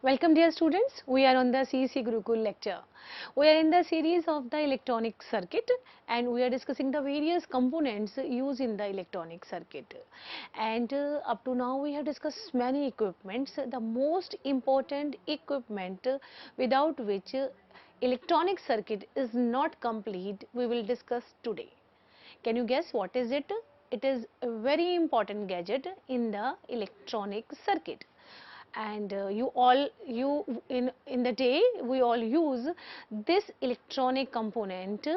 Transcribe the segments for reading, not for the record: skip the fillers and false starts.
Welcome dear students, we are on the CEC Gurukul lecture. We are in the series of the electronic circuit and we are discussing the various components used in the electronic circuit. And up to now we have discussed many equipments. The most important equipment without which electronic circuit is not complete we will discuss today. Can you guess what is it? It is a very important gadget in the electronic circuit, and in the day we all use this electronic component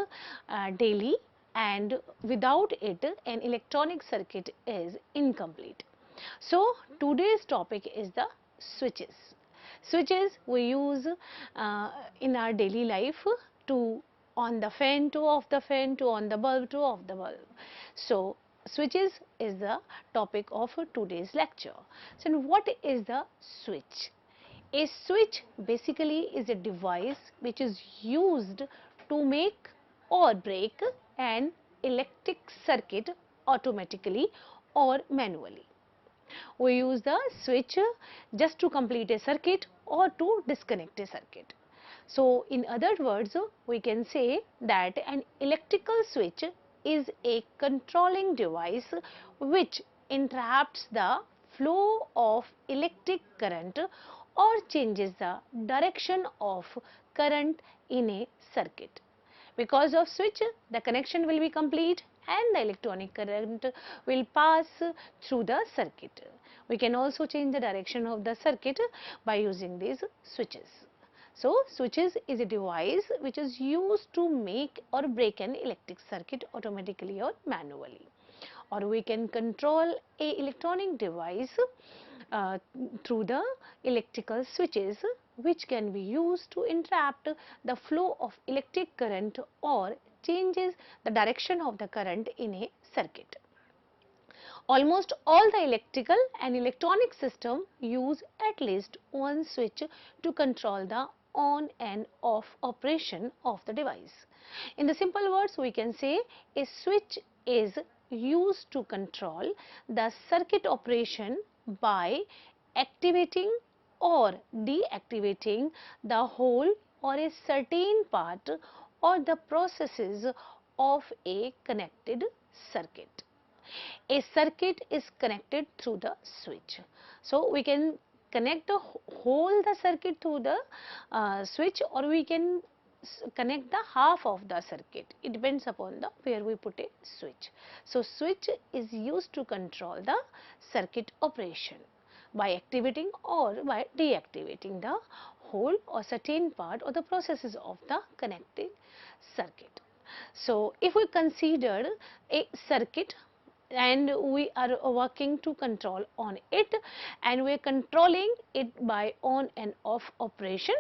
daily, and without it an electronic circuit is incomplete. So today's topic is the switches. Switches we use in our daily life to on the fan, to off the fan, to on the bulb, to off the bulb. So switches is the topic of today's lecture. So what is the switch? A switch basically is a device which is used to make or break an electric circuit automatically or manually. We use the switch just to complete a circuit or to disconnect a circuit. So in other words, we can say that an electrical switch is a controlling device which interrupts the flow of electric current or changes the direction of current in a circuit. Because of switch, the connection will be complete and the electronic current will pass through the circuit. We can also change the direction of the circuit by using these switches. So, switches is a device which is used to make or break an electric circuit automatically or manually. Or we can control a electronic device uh, through the electrical switches, which can be used to interrupt the flow of electric current or changes the direction of the current in a circuit. Almost all the electrical and electronic system use at least one switch to control the on and off operation of the device. In the simple words, we can say a switch is used to control the circuit operation by activating or deactivating the whole or a certain part or the processes of a connected circuit. A circuit is connected through the switch. So we can connect the whole the circuit through the switch, or we can connect the half of the circuit. It depends upon the where we put a switch. So switch is used to control the circuit operation by activating or by deactivating the whole or certain part or the processes of the connecting circuit. So if we consider a circuit and we are working to control on it, and we are controlling it by on and off operation,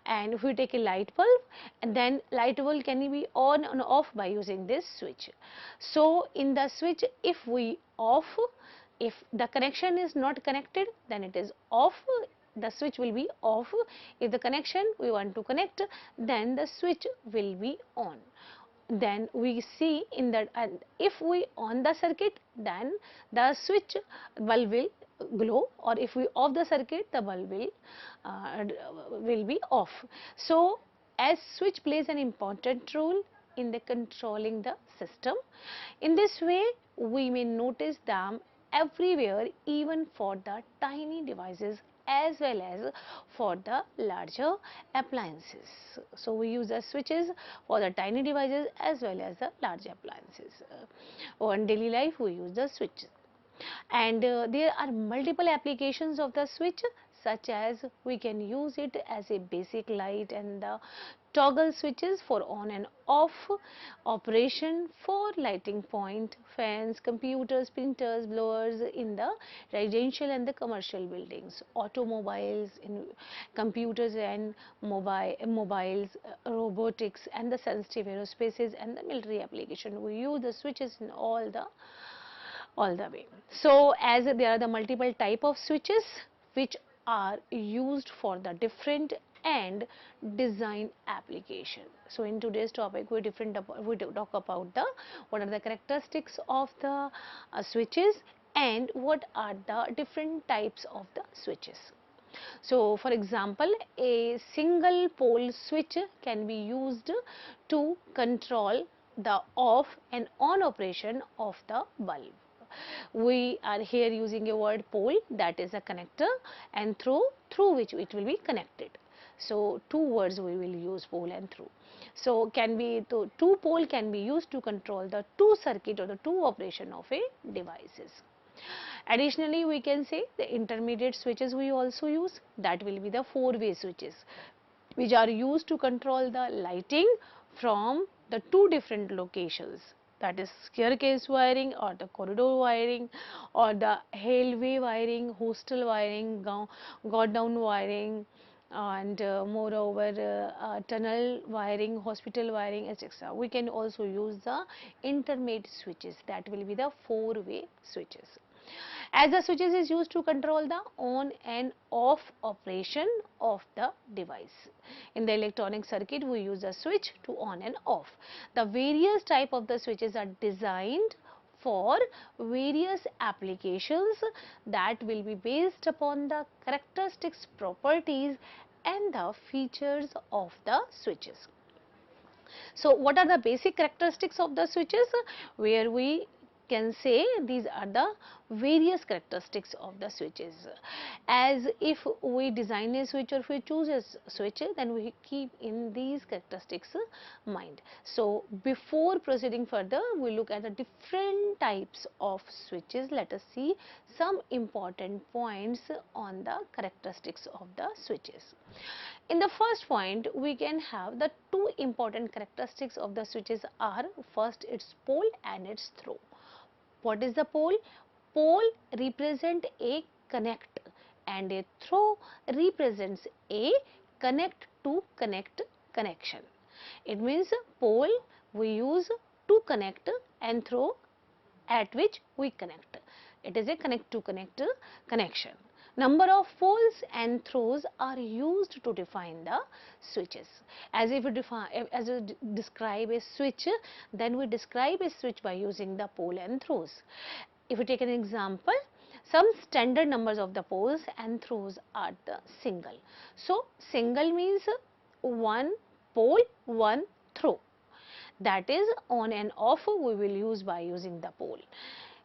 and if we take a light bulb, and then light bulb can be on and off by using this switch. So in the switch, if we off, if the connection is not connected, then it is off, the switch will be off. If the connection we want to connect, then the switch will be on. Then we see in that, and if we on the circuit, then the switch bulb will glow, or if we off the circuit, the bulb will be off. So as switch plays an important role in the controlling the system, in this way we may notice them everywhere, even for the tiny devices as well as for the larger appliances. So we use the switches for the tiny devices as well as the large appliances. On daily life we use the switches, and there are multiple applications of the switch, such as we can use it as a basic light, and the toggle switches for on and off operation for lighting point, fans, computers, printers, blowers in the residential and the commercial buildings, automobiles, in computers and mobiles, robotics, and the sensitive aerospaces and the military application. We use the switches in all the way. So as there are the multiple type of switches which are used for the different and design application. So in today's topic we talk about the what are the characteristics of the switches and what are the different types of the switches. So for example, a single pole switch can be used to control the off and on operation of the bulb. We are here using a word pole, that is a connector, and through which it will be connected. So two words we will use, pole and through. So can be two pole can be used to control the two circuit or the two operation of a devices. Additionally, we can say the intermediate switches we also use, that will be the four-way switches, which are used to control the lighting from the two different locations, that is staircase wiring or the corridor wiring or the hallway wiring, hostel wiring, godown wiring, and moreover tunnel wiring, hospital wiring, etc. We can also use the intermediate switches, that will be the four-way switches, as the switches is used to control the on and off operation of the device. In the electronic circuit, we use a switch to on and off. The various type of the switches are designed for various applications that will be based upon the characteristics, properties and the features of the switches. So what are the basic characteristics of the switches? Where we can say these are the various characteristics of the switches. As if we design a switch or if we choose a switch, then we keep in these characteristics mind. So before proceeding further, we look at the different types of switches. Let us see some important points on the characteristics of the switches. In the first point, we can have the two important characteristics of the switches are, first its pole and its throw. What is the pole? Pole represent a connect and a throw represents a connect to connect connection. It means pole we use to connect and throw at which we connect. It is a connect to connect connection. Number of poles and throws are used to define the switches. As if we describe a switch, then we describe a switch by using the pole and throws. If we take an example, some standard numbers of the poles and throws are the single. So single means one pole, one throw. That is on and off we will use by using the pole,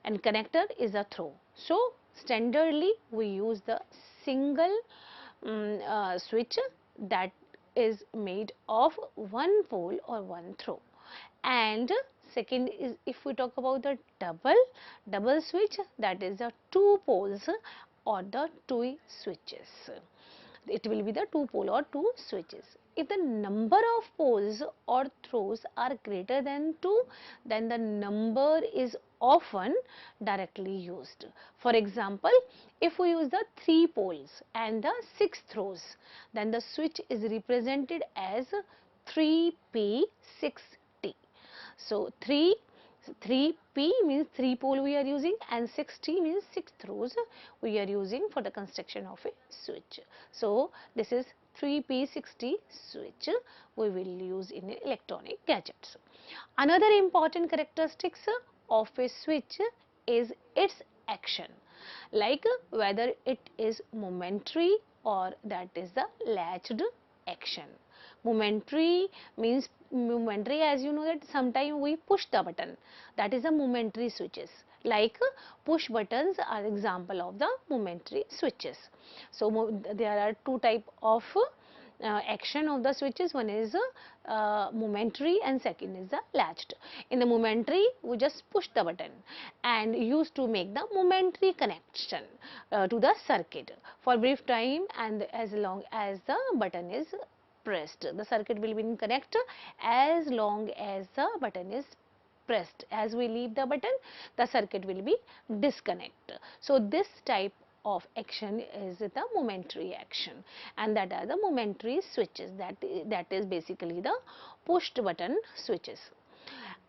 and connector is a throw. So standardly we use the single switch that is made of one pole or one throw. And second is, if we talk about the double switch, that is the two poles or the two switches. It will be the two pole or two switches. If the number of poles or throws are greater than 2, then the number is often directly used. For example, if we use the 3 poles and the 6 throws, then the switch is represented as 3P6T. So 3P means 3 pole we are using, and 6T means 6 throws we are using for the construction of a switch. So this is 3P6T switch we will use in electronic gadgets. Another important characteristics of a switch is its action, like whether it is momentary or that is the latched action. Momentary means, momentary, as you know, that sometimes we push the button, that is a momentary switches. Like push buttons are example of the momentary switches. So there are two type of action of the switches. One is momentary and second is the latched. In the momentary, we just push the button and used to make the momentary connection to the circuit for brief time, and as long as the button is pressed, the circuit will be in connect as long as the button is pressed. As we leave the button, the circuit will be disconnect. So this type of action is the momentary action, and that are the momentary switches, that is basically the pushed button switches.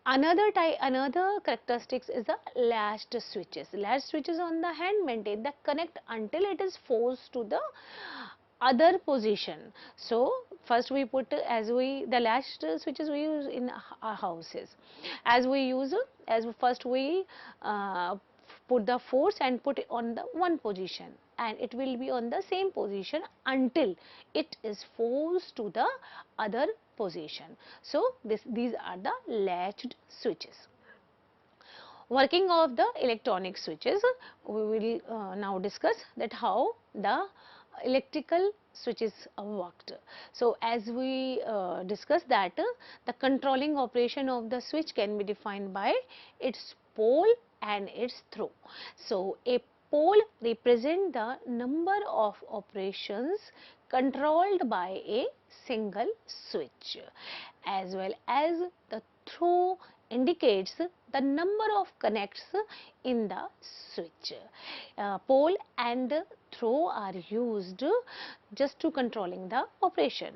Another characteristics is the latched switches. Latched switches on the hand maintain the connect until it is forced to the other position. So first we put, the latched switches we use in our houses. First we put the force and put it on the one position. and it will be on the same position until it is forced to the other position. So these are the latched switches. Working of the electronic switches, we will now discuss that how the electrical switches worked. So as we discussed that the controlling operation of the switch can be defined by its pole and its throw. So a pole represent the number of operations controlled by a single switch, as well as the throw indicates the number of connects in the switch. Pole and throw are used just to controlling the operation,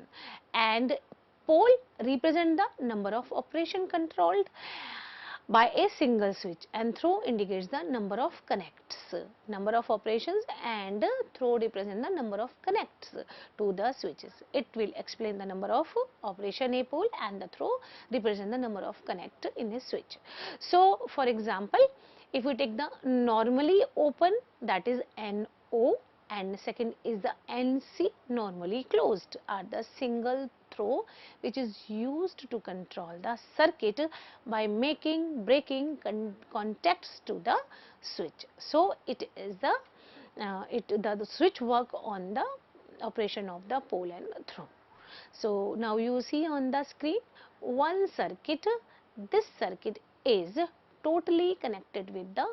and pole represent the number of operation controlled by a single switch, and throw indicates the number of connects. Number of operations and throw represent the number of connects to the switches. It will explain the number of operation a pole, and the throw represent the number of connect in a switch. So for example, if we take the normally open, that is NO, and second is the NC, normally closed, are the single throw which is used to control the circuit by making breaking contacts to the switch. So it is the switch work on the operation of the pole and throw. So now you see on the screen one circuit. This circuit is totally connected with the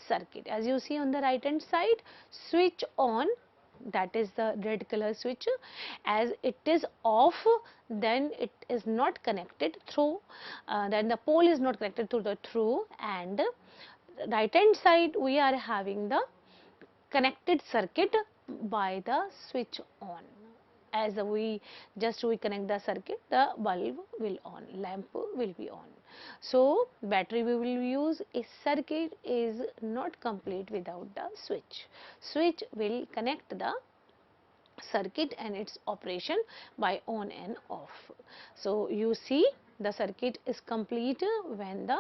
circuit. As you see on the right hand side, switch on, that is the red color switch. As it is off, then it is not connected through, then the pole is not connected to the through, and right hand side we are having the connected circuit by the switch on. As we connect the circuit, the bulb will on, lamp will be on. So battery we will use. A circuit is not complete without the switch. Switch will connect the circuit and its operation by on and off. So you see the circuit is complete when the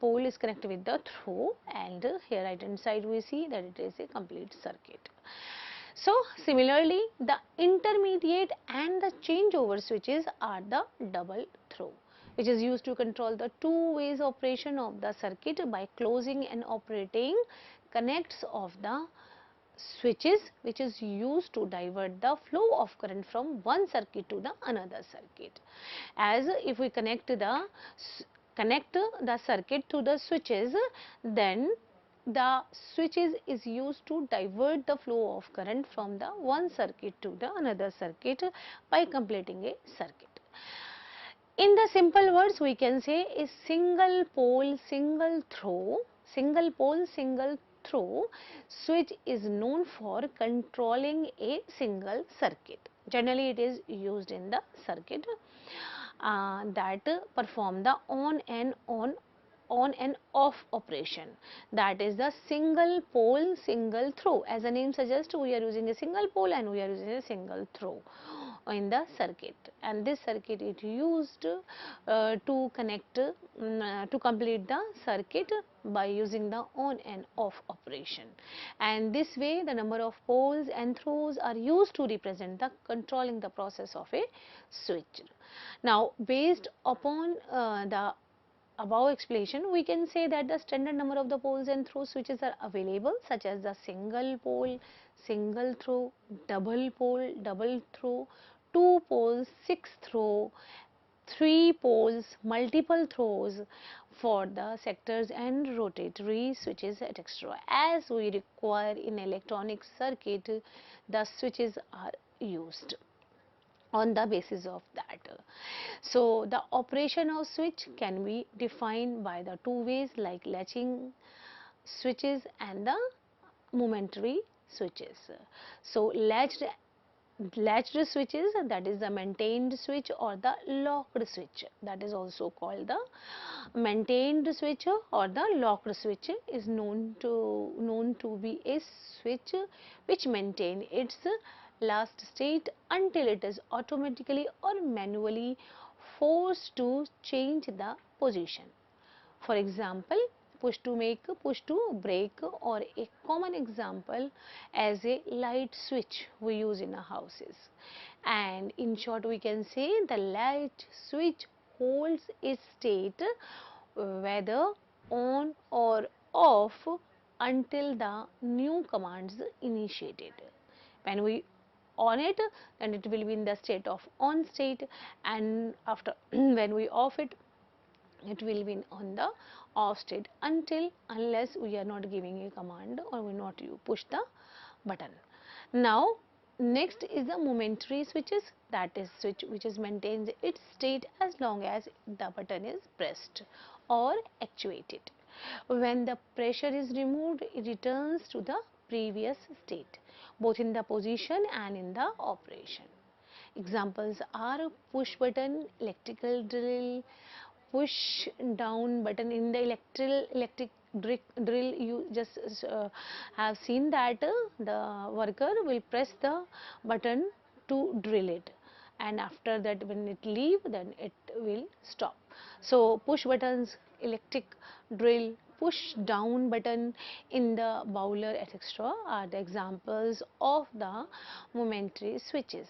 pole is connected with the throw, and here right hand side we see that it is a complete circuit. So similarly, the intermediate and the changeover switches are the double throw, which is used to control the two ways operation of the circuit by closing and operating connects of the switches, which is used to divert the flow of current from one circuit to the another circuit. As if we connect the circuit to the switches, then the switches is used to divert the flow of current from the one circuit to the another circuit by completing a circuit. In the simple words, we can say a single pole, single throw, single pole, single throw switch is known for controlling a single circuit. Generally, it is used in the circuit that perform the on and off operation, that is the single pole single throw. As the name suggests, we are using a single pole and we are using a single throw in the circuit, and this circuit is used to connect to complete the circuit by using the on and off operation, and this way the number of poles and throws are used to represent the controlling the process of a switch. Now based upon the above explanation, we can say that the standard number of the poles and throw switches are available, such as the single pole, single throw, double pole, double throw, 2 poles, 6 throw, 3 poles, multiple throws for the sectors and rotatory switches, etc. As we require in electronic circuit, the switches are used on the basis of that. So the operation of switch can be defined by the two ways, like latching switches and the momentary switches. So latched switches, that is the maintained switch, or the locked switch, that is also called the maintained switch or the locked switch, is known to be a switch which maintain its last state until it is automatically or manually forced to change the position. For example, push to make, push to break, or a common example as a light switch we use in our houses. And in short, we can say the light switch holds its state whether on or off until the new commands initiated. When we on it, then it will be in the state of on state, and after when we off it, it will be on the off state until unless we are not giving a command or we not you push the button. Now next is the momentary switches, that is switch which is maintains its state as long as the button is pressed or actuated. When the pressure is removed, it returns to the previous state both in the position and in the operation. Examples are push button electrical drill, push down button in the electric drill. You just have seen that the worker will press the button to drill it, and after that when it leave, then it will stop. So push buttons electric drill, push down button in the bowler, etc. are the examples of the momentary switches.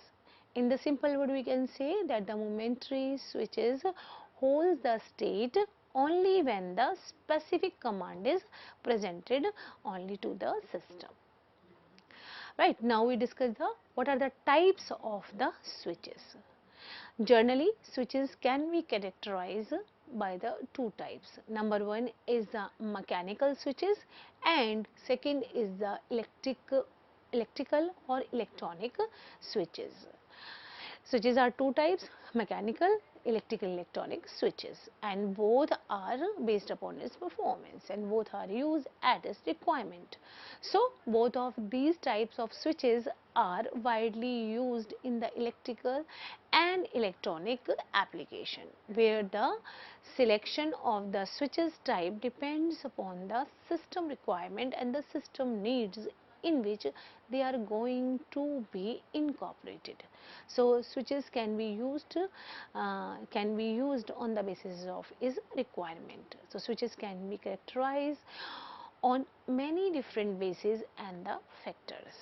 In the simple word, we can say that the momentary switches holds the state only when the specific command is presented only to the system. Right, now we discuss the what are the types of the switches. Generally, switches can be characterized by the two types. Number one is the mechanical switches and second is the electrical or electronic switches. Switches are two types, mechanical, electrical, electronic switches, and both are based upon its performance and both are used at its requirement. So both of these types of switches are widely used in the electrical and electronic application, where the selection of the switches type depends upon the system requirement and the system needs in which they are going to be incorporated. So switches can be used on the basis of is requirement. So switches can be characterized on many different bases and the factors.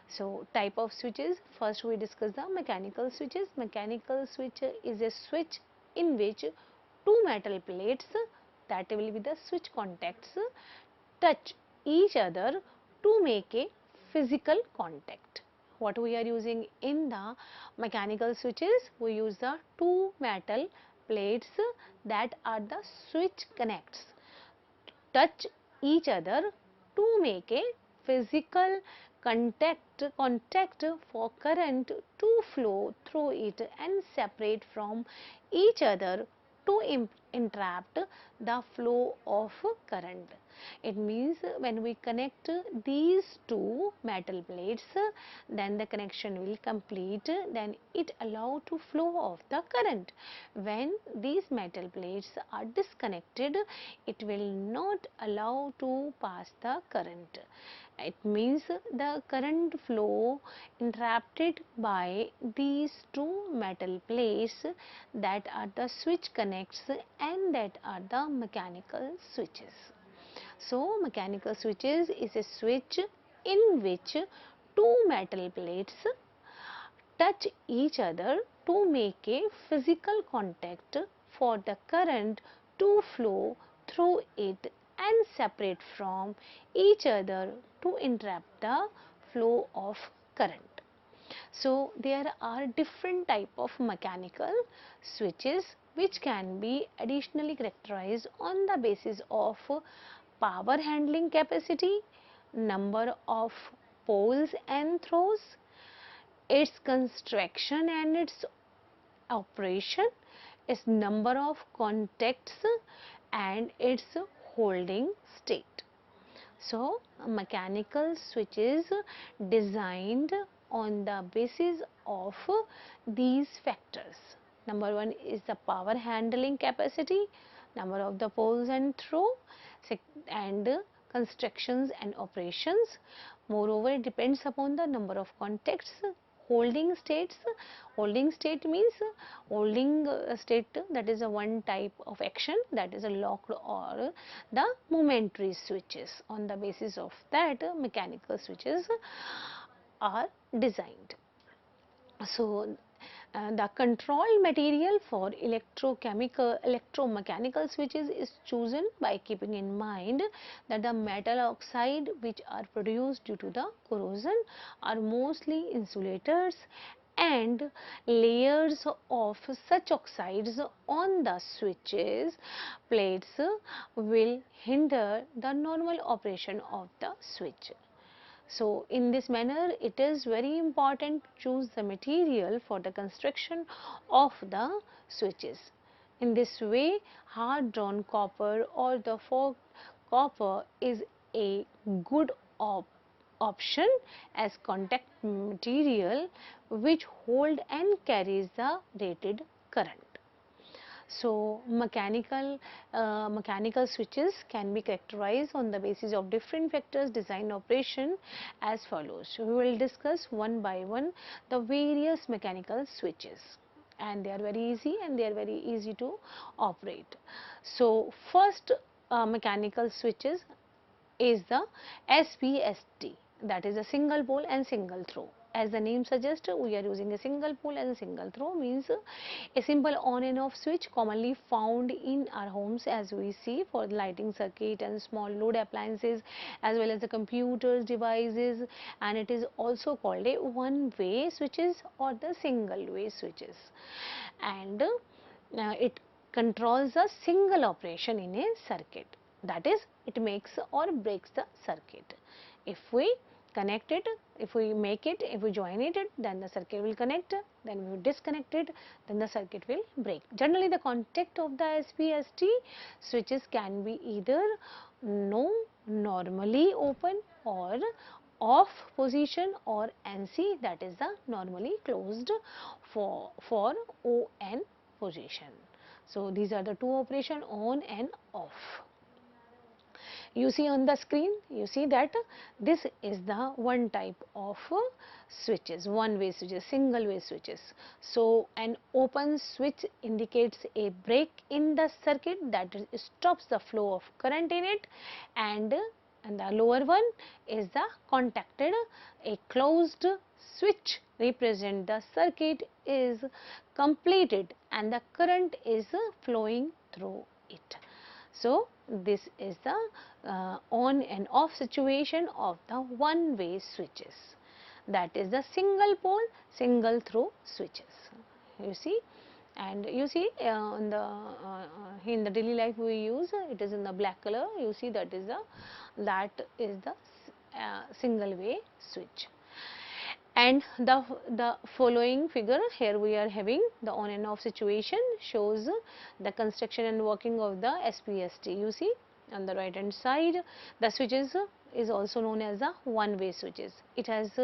So type of switches, first we discuss the mechanical switches. Mechanical switch is a switch in which two metal plates, that will be the switch contacts, touch each other to make a physical contact. What we are using in the mechanical switches, we use the two metal plates that are the switch connects, touch each other to make a physical contact for current to flow through it and separate from each other to interrupt the flow of current. It means when we connect these two metal plates, then the connection will complete, then it allow to flow of the current. When these metal plates are disconnected, it will not allow to pass the current. It means the current flow interrupted by these two metal plates that are the switch connects and that are the mechanical switches. So mechanical switches is a switch in which two metal plates touch each other to make a physical contact for the current to flow through it and separate from each other to interrupt the flow of current. So there are different type of mechanical switches which can be additionally characterized on the basis of power handling capacity, number of poles and throws, its construction and its operation, its number of contacts and its holding state. So mechanical switches designed on the basis of these factors. Number one is the power handling capacity, number of the poles and throw, and constructions and operations. Moreover, it depends upon the number of contacts, holding states. Holding state means holding state, that is a one type of action, that is a locked or the momentary switches. On the basis of that, mechanical switches are designed. So the control material for electromechanical switches is chosen by keeping in mind that the metal oxide which are produced due to the corrosion are mostly insulators, and layers of such oxides on the switches plates will hinder the normal operation of the switch. So, in this manner, it is very important to choose the material for the construction of the switches. In this way, hard drawn copper or the forged copper is a good option as contact material which hold and carries the rated current. So, mechanical switches can be characterized on the basis of different factors design operation as follows. We will discuss one by one the various mechanical switches, and they are very easy to operate. So, first mechanical switches is the SPST, that is a single pole and single throw. As the name suggests, we are using a single pole and a single throw, means a simple on and off switch commonly found in our homes, as we see for lighting circuit and small load appliances as well as the computers devices, and it is also called a one way switches or the single way switches, and it controls a single operation in a circuit, that is it makes or breaks the circuit. If we connect it, if we make it, if we join it, then the circuit will connect, then we disconnect it, then the circuit will break. Generally the contact of the SPST switches can be either normally open or off position, or NC, that is the normally closed for ON position. So these are the two operation, on and off. You see on the screen, you see that this is the one type of switches, one way switches, single way switches. So an open switch indicates a break in the circuit, that stops the flow of current in it, and the lower one is the contacted. A closed switch represent the circuit is completed and the current is flowing through it. So this is the on and off situation of the one way switches, that is the single pole single throw switches. You see, and you see in the daily life we use, it is in the black color. You see that is the single way switch. And the following figure, here we are having the on and off situation, shows the construction and working of the SPST. You see on the right hand side, the switches is also known as the one way switches. It has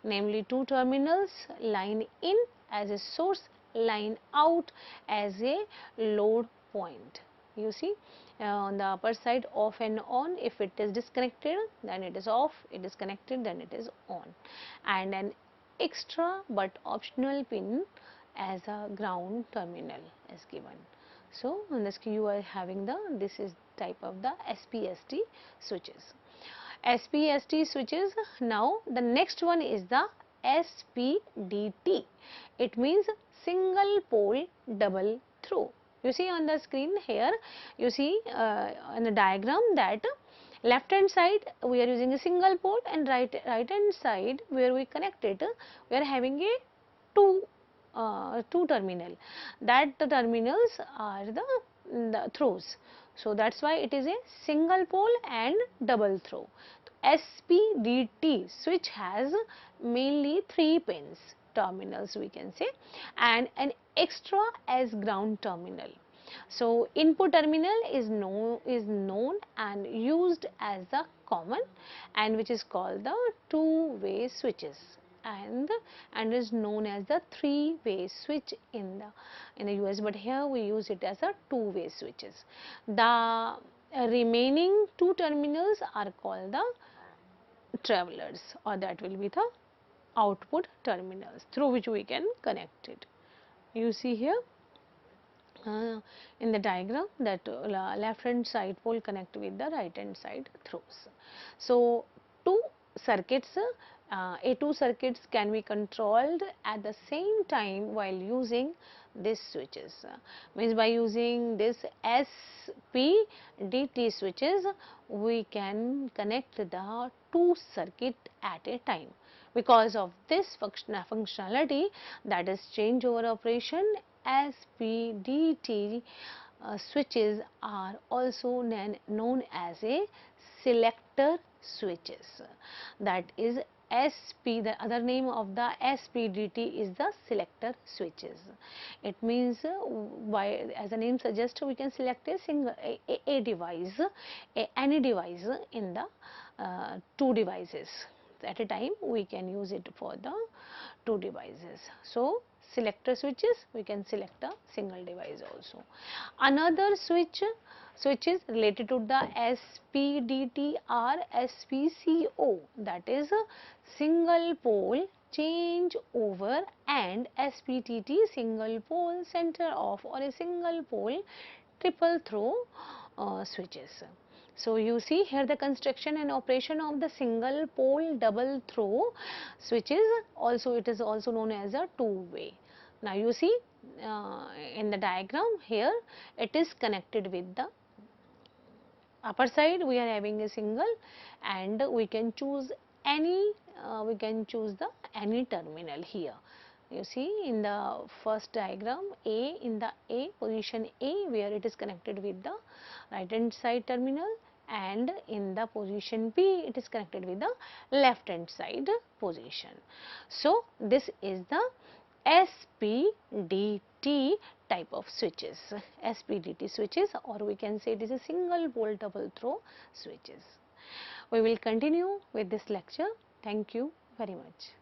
namely two terminals, line in as a source, line out as a load point. You see on the upper side, off and on. If it is disconnected, then it is off, it is connected, then it is on, and an extra but optional pin as a ground terminal is given. So on the screen you are having this is type of the SPST switches. SPST switches. Now the next one is the SPDT. It means single pole double throw. You see on the screen here, you see in the diagram that left hand side we are using a single pole, and right hand side where we connect it, we are having a two terminal. That the terminals are the throws. So that's why it is a single pole and double throw. SPDT switch has mainly 3 pins, terminals we can say, and an extra as ground terminal. So input terminal is known and used as the common, and which is called the two-way switches, and is known as the three-way switch in the US, but here we use it as a two-way switches. The remaining two terminals are called the travelers, or that will be the output terminals through which we can connect it. You see here in the diagram that left hand side pole connect with the right hand side throws. So, two circuits A2 circuits can be controlled at the same time while using these switches. Means by using this SPDT switches we can connect the two circuit at a time. Because of this functionality, that is changeover operation, SPDT switches are also known as a selector switches. That is the other name of the SPDT is the selector switches. It means as the name suggests, we can select a single a device, any device in the two devices at a time. We can use it for the two devices. So, selector switches, we can select a single device also. Another switches related to the SPDT are SPCO, that is a single pole change over, and SPTT single pole center off or a single pole triple throw switches. So, you see here the construction and operation of the single pole double throw switches, also it is also known as a two-way. Now, you see in the diagram here it is connected with the upper side, we are having a single, and we can choose any any terminal here. You see in the first diagram in the A position A, where it is connected with the right hand side terminal, and in the position B it is connected with the left hand side position. So, this is the SPDT type of switches, SPDT switches, or we can say it is a single pole double throw switches. We will continue with this lecture. Thank you very much.